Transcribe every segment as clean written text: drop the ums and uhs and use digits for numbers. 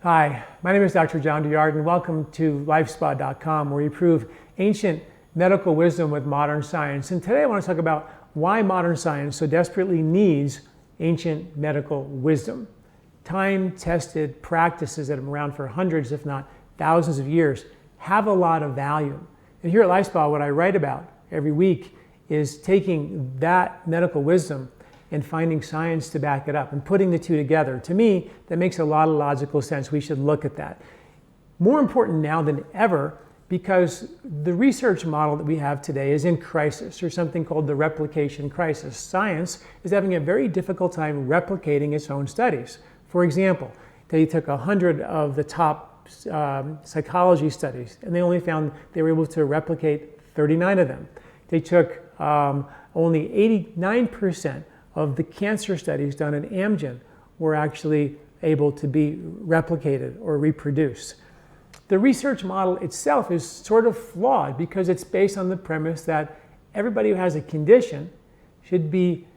Hi, my name is Dr. John Douillard, and welcome to LifeSpa.com, where we prove ancient medical wisdom with modern science. And today I want to talk about why modern science so desperately needs ancient medical wisdom. Time-tested practices that have been around for hundreds, if not thousands of years, have a lot of value. And here at LifeSpa, what I write about every week is taking that medical wisdom and finding science to back it up and putting the two together. To me, that makes a lot of logical sense. We should look at that. More important now than ever, because the research model that we have today is in crisis, or something called the replication crisis. Science is having a very difficult time replicating its own studies. For example, they took 100 of the top psychology studies, and they only found they were able to replicate 39 of them. They took only 89% of the cancer studies done at Amgen were actually able to be replicated or reproduced. The research model itself is sort of flawed because it's based on the premise that everybody who has a condition should be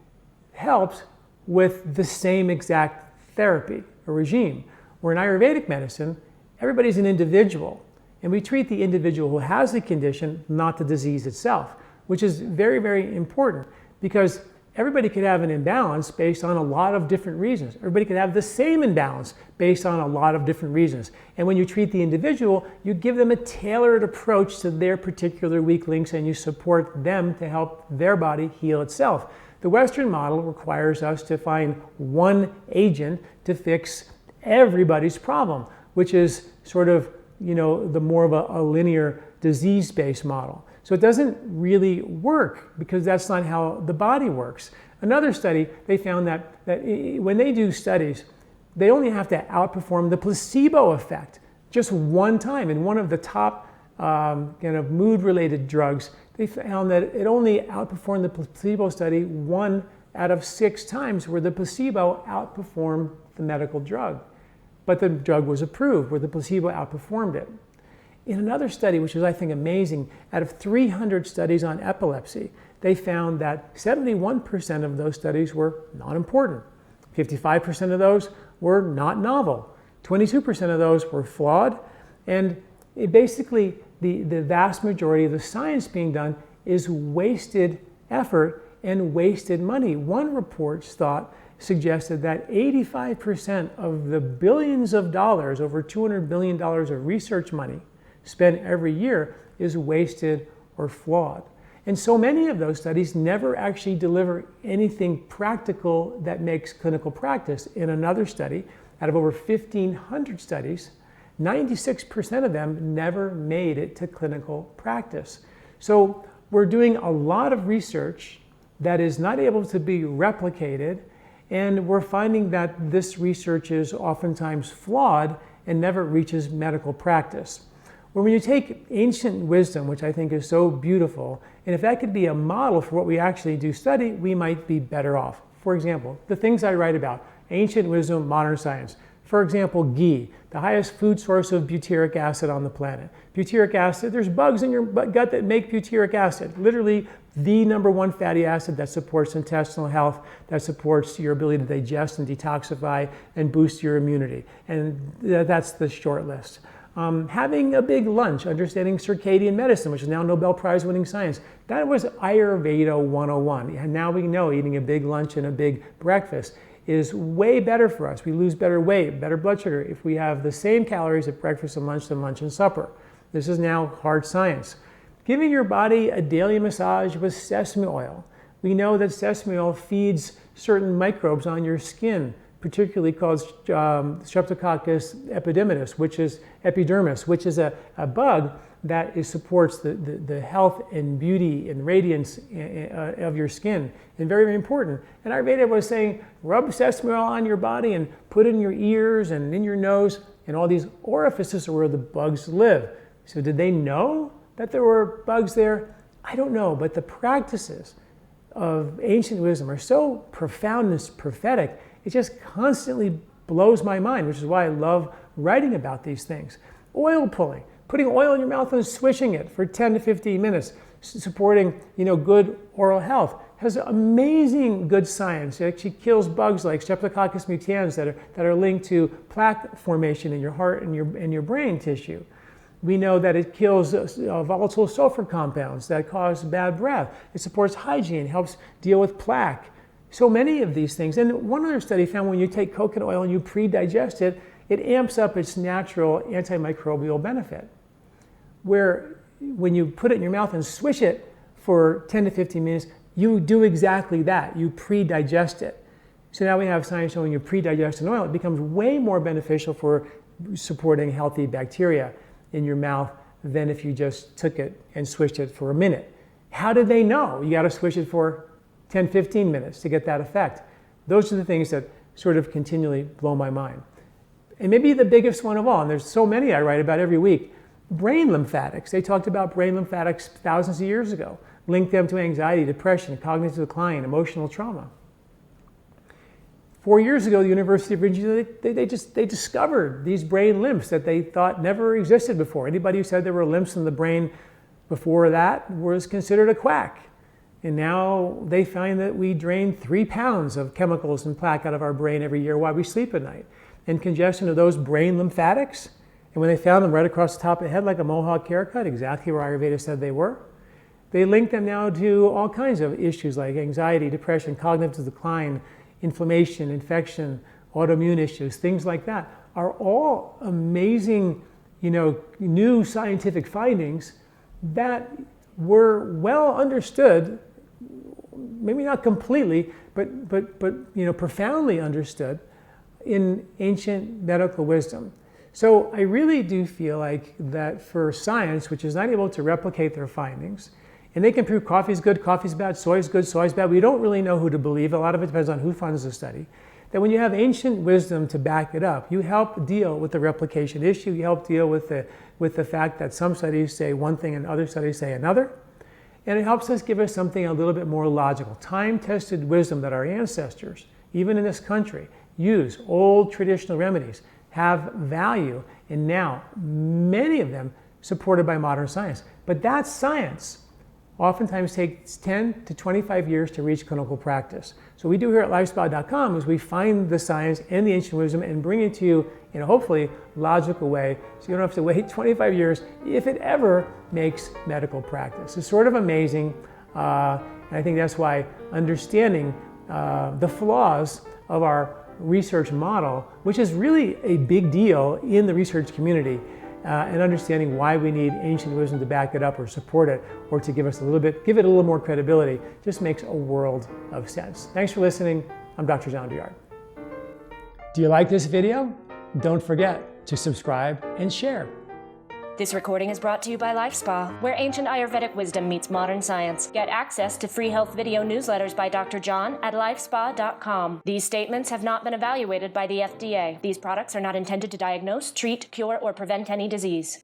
helped with the same exact therapy or regime. Where in Ayurvedic medicine, everybody's an individual, and we treat the individual who has the condition, not the disease itself, which is very, very important because everybody could have an imbalance based on a lot of different reasons. Everybody could have the same imbalance based on a lot of different reasons. And when you treat the individual, you give them a tailored approach to their particular weak links and you support them to help their body heal itself. The Western model requires us to find one agent to fix everybody's problem, which is sort of, the more of a linear disease-based model. So it doesn't really work because that's not how the body works. Another study, they found that when they do studies, they only have to outperform the placebo effect just one time. In one of the top mood-related drugs, they found that it only outperformed the placebo study 1 out of 6 times, where the placebo outperformed the medical drug. But the drug was approved, where the placebo outperformed it. In another study, which is, I think, amazing, out of 300 studies on epilepsy, they found that 71% of those studies were not important. 55% of those were not novel. 22% of those were flawed. And basically, the vast majority of the science being done is wasted effort and wasted money. One report suggested that 85% of the billions of dollars, over $200 billion of research money, spent every year is wasted or flawed. And so many of those studies never actually deliver anything practical that makes clinical practice. In another study, out of over 1,500 studies, 96% of them never made it to clinical practice. So we're doing a lot of research that is not able to be replicated, and we're finding that this research is oftentimes flawed and never reaches medical practice. When you take ancient wisdom, which I think is so beautiful, and if that could be a model for what we actually do study, we might be better off. For example, the things I write about, ancient wisdom, modern science. For example, ghee, the highest food source of butyric acid on the planet. Butyric acid, there's bugs in your gut that make butyric acid, literally the #1 fatty acid that supports intestinal health, that supports your ability to digest and detoxify and boost your immunity. And that's the short list. Having a big lunch, understanding circadian medicine, which is now Nobel Prize winning science. That was Ayurveda 101. And now we know eating a big lunch and a big breakfast is way better for us. We lose better weight, better blood sugar if we have the same calories at breakfast and lunch than lunch and supper. This is now hard science. Giving your body a daily massage with sesame oil. We know that sesame oil feeds certain microbes on your skin, particularly called Streptococcus epidermidis, which is a bug that supports the health and beauty and radiance of your skin, and very, very important. And Ayurveda was saying, rub sesame oil on your body and put it in your ears and in your nose, and all these orifices are where the bugs live. So did they know that there were bugs there? I don't know, but the practices of ancient wisdom are so profound and prophetic, it just constantly blows my mind, which is why I love writing about these things. Oil pulling, putting oil in your mouth and swishing it for 10 to 15 minutes, supporting good oral health. has amazing good science. It actually kills bugs like Streptococcus mutans that are linked to plaque formation in your heart and your brain tissue. We know that it kills volatile sulfur compounds that cause bad breath. It supports hygiene, helps deal with plaque. So many of these things. And one other study found when you take coconut oil and you pre-digest it, it amps up its natural antimicrobial benefit. Where when you put it in your mouth and swish it for 10 to 15 minutes, you do exactly that. You pre-digest it. So now we have science showing you pre-digest an oil, it becomes way more beneficial for supporting healthy bacteria in your mouth than if you just took it and swished it for a minute. How did they know? You got to swish it for 10, 15 minutes to get that effect. Those are the things that sort of continually blow my mind. And maybe the biggest one of all, and there's so many I write about every week, brain lymphatics. They talked about brain lymphatics thousands of years ago, linked them to anxiety, depression, cognitive decline, emotional trauma. 4 years ago, the University of Virginia, they discovered these brain lymphs that they thought never existed before. Anybody who said there were lymphs in the brain before that was considered a quack. And now they find that we drain 3 pounds of chemicals and plaque out of our brain every year while we sleep at night. And congestion of those brain lymphatics, and when they found them right across the top of the head like a mohawk haircut, exactly where Ayurveda said they were, they link them now to all kinds of issues like anxiety, depression, cognitive decline, inflammation, infection, autoimmune issues, things like that are all amazing, new scientific findings that were well understood, maybe not completely, but profoundly understood in ancient medical wisdom. So I really do feel like that for science, which is not able to replicate their findings, and they can prove coffee is good, coffee is bad, soy is good, soy is bad. We don't really know who to believe. A lot of it depends on who funds the study. That when you have ancient wisdom to back it up, you help deal with the replication issue. You help deal with the fact that some studies say one thing and other studies say another. And it helps us give us something a little bit more logical. Time-tested wisdom that our ancestors, even in this country, use, old traditional remedies, have value. And now, many of them supported by modern science. But that science oftentimes takes 10 to 25 years to reach clinical practice. So what we do here at LifeSpa.com is we find the science and the ancient wisdom and bring it to you in a hopefully logical way so you don't have to wait 25 years if it ever makes medical practice. It's sort of amazing, and I think that's why understanding the flaws of our research model, which is really a big deal in the research community, and understanding why we need ancient wisdom to back it up or support it or to give it a little more credibility just makes a world of sense. Thanks for listening. I'm Dr. John Douillard. Do you like this video? Don't forget to subscribe and share. This recording is brought to you by LifeSpa, where ancient Ayurvedic wisdom meets modern science. Get access to free health video newsletters by Dr. John at LifeSpa.com. These statements have not been evaluated by the FDA. These products are not intended to diagnose, treat, cure, or prevent any disease.